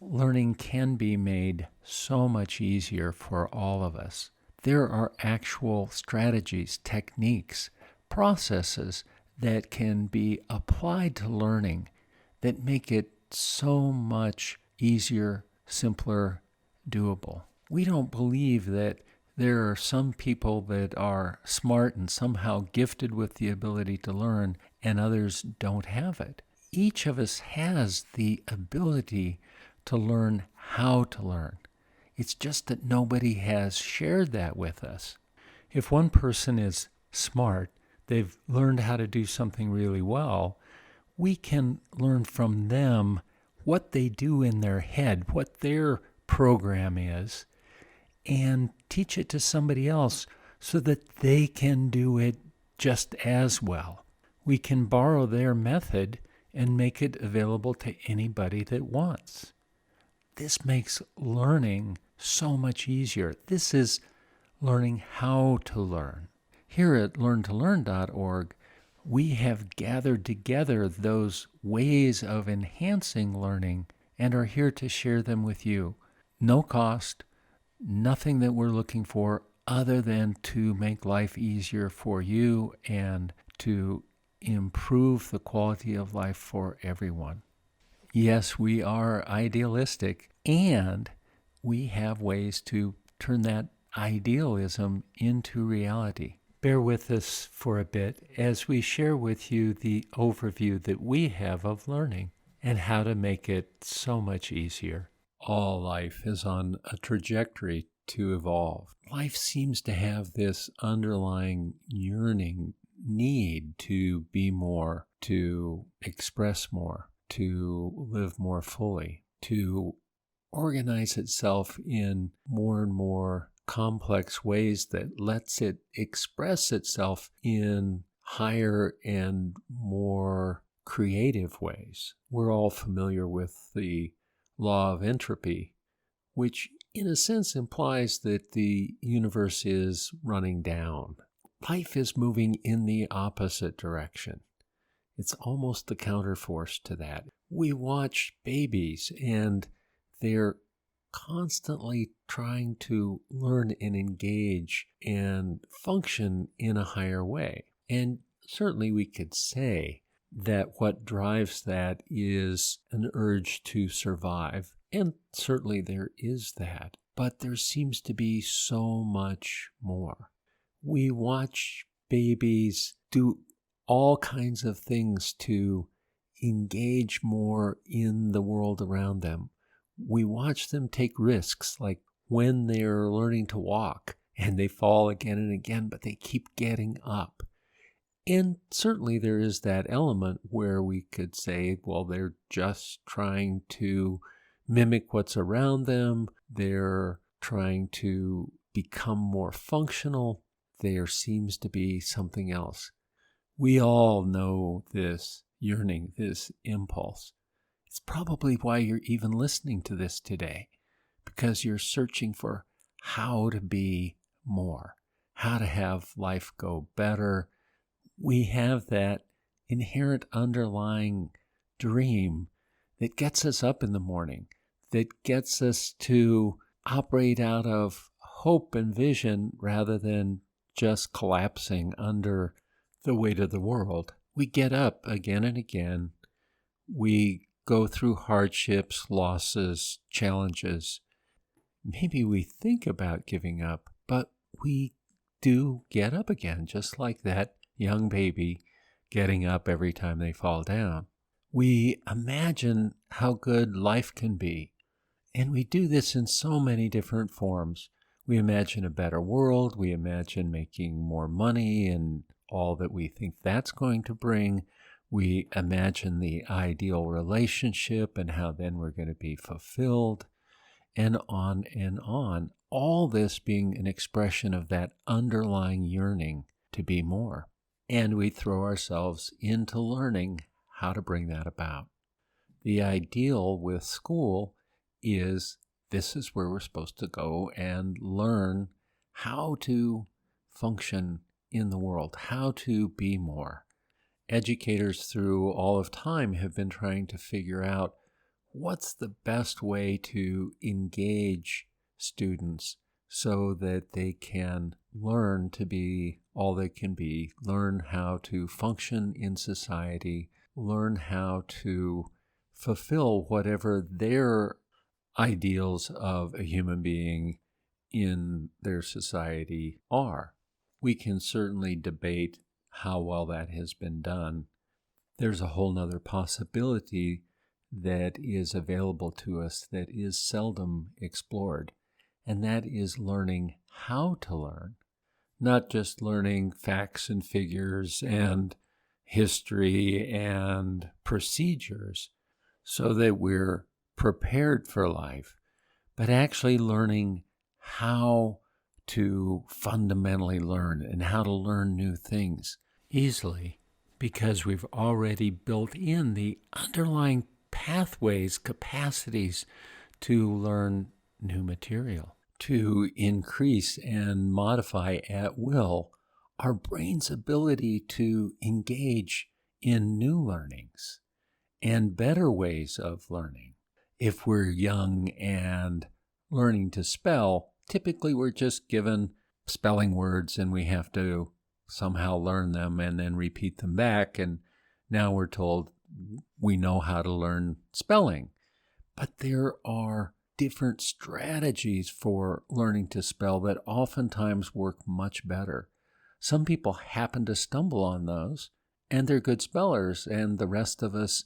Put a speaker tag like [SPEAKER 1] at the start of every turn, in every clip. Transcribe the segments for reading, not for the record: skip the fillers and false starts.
[SPEAKER 1] learning can be made so much easier for all of us. There are actual strategies, techniques, processes that can be applied to learning that make it so much easier, simpler, doable. We don't believe that there are some people that are smart and somehow gifted with the ability to learn and others don't have it. Each of us has the ability to learn how to learn. It's just that nobody has shared that with us. If one person is smart, they've learned how to do something really well, we can learn from them what they do in their head, what their program is, and teach it to somebody else so that they can do it just as well. We can borrow their method and make it available to anybody that wants. This makes learning so much easier. This is learning how to learn. Here at learntolearn.org, we have gathered together those ways of enhancing learning and are here to share them with you. No cost, nothing that we're looking for other than to make life easier for you and to improve the quality of life for everyone. Yes, we are idealistic, and we have ways to turn that idealism into reality. Bear with us for a bit as we share with you the overview that we have of learning and how to make it so much easier. All life is on a trajectory to evolve. Life seems to have this underlying yearning need to be more, to express more, to live more fully, to organize itself in more and more complex ways that lets it express itself in higher and more creative ways. We're all familiar with the law of entropy, which in a sense implies that the universe is running down. Life is moving in the opposite direction. It's almost the counterforce to that. We watch babies and they're constantly trying to learn and engage and function in a higher way. And certainly we could say that what drives that is an urge to survive. And certainly there is that. But there seems to be so much more. We watch babies do all kinds of things to engage more in the world around them. We watch them take risks, like when they're learning to walk and they fall again and again, but they keep getting up. And certainly there is that element where we could say, well, they're just trying to mimic what's around them. They're trying to become more functional. There seems to be something else. We all know this yearning, this impulse. It's probably why you're even listening to this today, because you're searching for how to be more, how to have life go better. We have that inherent underlying dream that gets us up in the morning, that gets us to operate out of hope and vision rather than just collapsing under the weight of the world. We get up again and again. We go through hardships, losses, challenges. Maybe we think about giving up, but we do get up again, just like that young baby getting up every time they fall down. We imagine how good life can be, and we do this in so many different forms. We imagine a better world. We imagine making more money and all that we think that's going to bring. We imagine the ideal relationship and how then we're going to be fulfilled, and on and on. All this being an expression of that underlying yearning to be more. And we throw ourselves into learning how to bring that about. The ideal with school is this is where we're supposed to go and learn how to function in the world, how to be more. Educators through all of time have been trying to figure out what's the best way to engage students so that they can learn to be all they can be, learn how to function in society, learn how to fulfill whatever their ideals of a human being in their society are. We can certainly debate how well that has been done. There's a whole nother possibility that is available to us that is seldom explored, and that is learning how to learn, not just learning facts and figures and history and procedures so that we're prepared for life, but actually learning how to fundamentally learn and how to learn new things easily, because we've already built in the underlying pathways, capacities to learn new material, to increase and modify at will our brain's ability to engage in new learnings and better ways of learning. If we're young and learning to spell, typically we're just given spelling words and we have to somehow learn them and then repeat them back, and now we're told we know how to learn spelling. But there are different strategies for learning to spell that oftentimes work much better. Some people happen to stumble on those, and they're good spellers, and the rest of us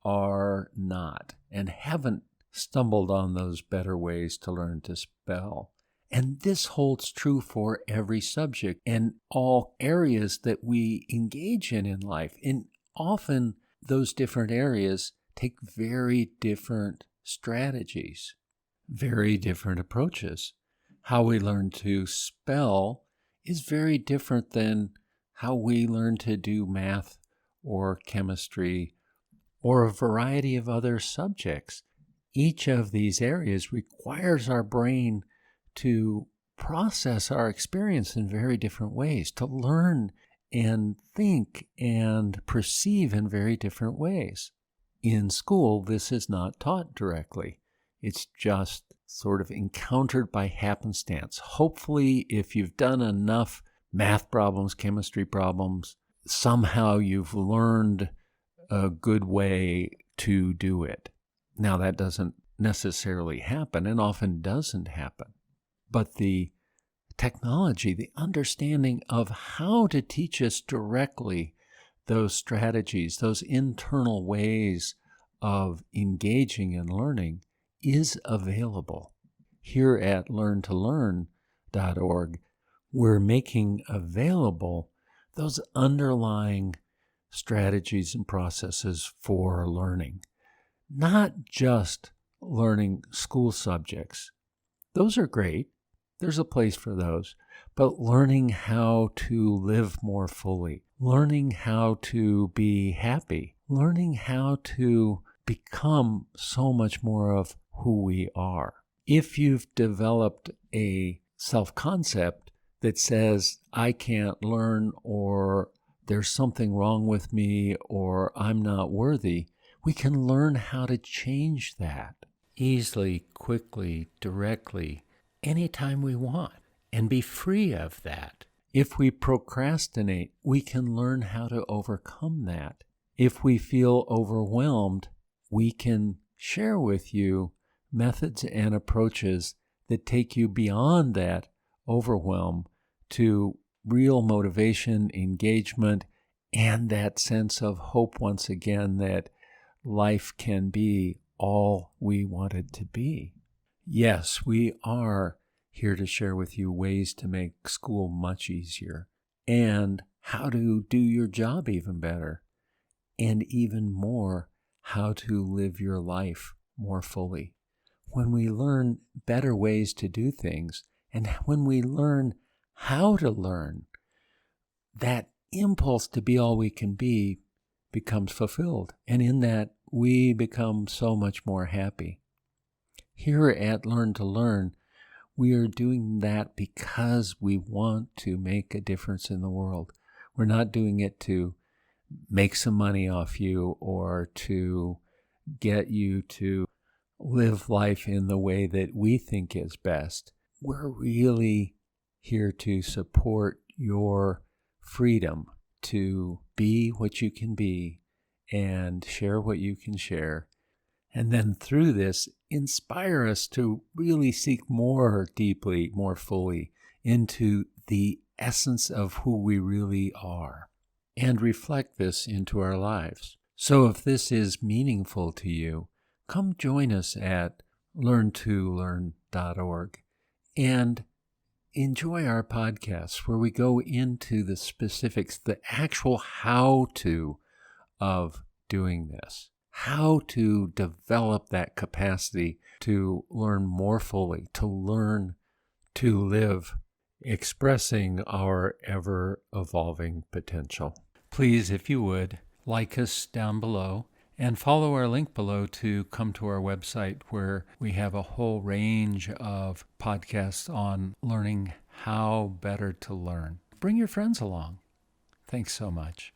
[SPEAKER 1] are not and haven't stumbled on those better ways to learn to spell. And this holds true for every subject and all areas that we engage in life. And often those different areas take very different strategies, very different approaches. How we learn to spell is very different than how we learn to do math or chemistry or a variety of other subjects. Each of these areas requires our brain to process our experience in very different ways, to learn and think and perceive in very different ways. In school, this is not taught directly. It's just sort of encountered by happenstance. Hopefully, if you've done enough math problems, chemistry problems, somehow you've learned a good way to do it. Now, that doesn't necessarily happen and often doesn't happen. But the technology, the understanding of how to teach us directly those strategies, those internal ways of engaging and learning is available. Here at learntolearn.org, we're making available those underlying strategies and processes for learning. Not just learning school subjects. Those are great. There's a place for those. But learning how to live more fully, learning how to be happy, learning how to become so much more of who we are. If you've developed a self-concept that says, I can't learn, or there's something wrong with me, or I'm not worthy, we can learn how to change that easily, quickly, directly, anytime we want, and be free of that. If we procrastinate, we can learn how to overcome that. If we feel overwhelmed, we can share with you methods and approaches that take you beyond that overwhelm to real motivation, engagement, and that sense of hope once again that life can be all we want it to be. Yes, we are here to share with you ways to make school much easier and how to do your job even better, and even more, how to live your life more fully. When we learn better ways to do things, and when we learn how to learn, that impulse to be all we can be becomes fulfilled. And in that, we become so much more happy. Here at Learn to Learn, we are doing that because we want to make a difference in the world. We're not doing it to make some money off you or to get you to live life in the way that we think is best. We're really here to support your freedom to be what you can be and share what you can share. And then through this, inspire us to really seek more deeply, more fully into the essence of who we really are and reflect this into our lives. So if this is meaningful to you, come join us at learn2learn.org and enjoy our podcasts where we go into the specifics, the actual how-to of doing this, how to develop that capacity to learn more fully, to learn to live, expressing our ever-evolving potential. Please, if you would, like us down below and follow our link below to come to our website where we have a whole range of podcasts on learning how better to learn. Bring your friends along. Thanks so much.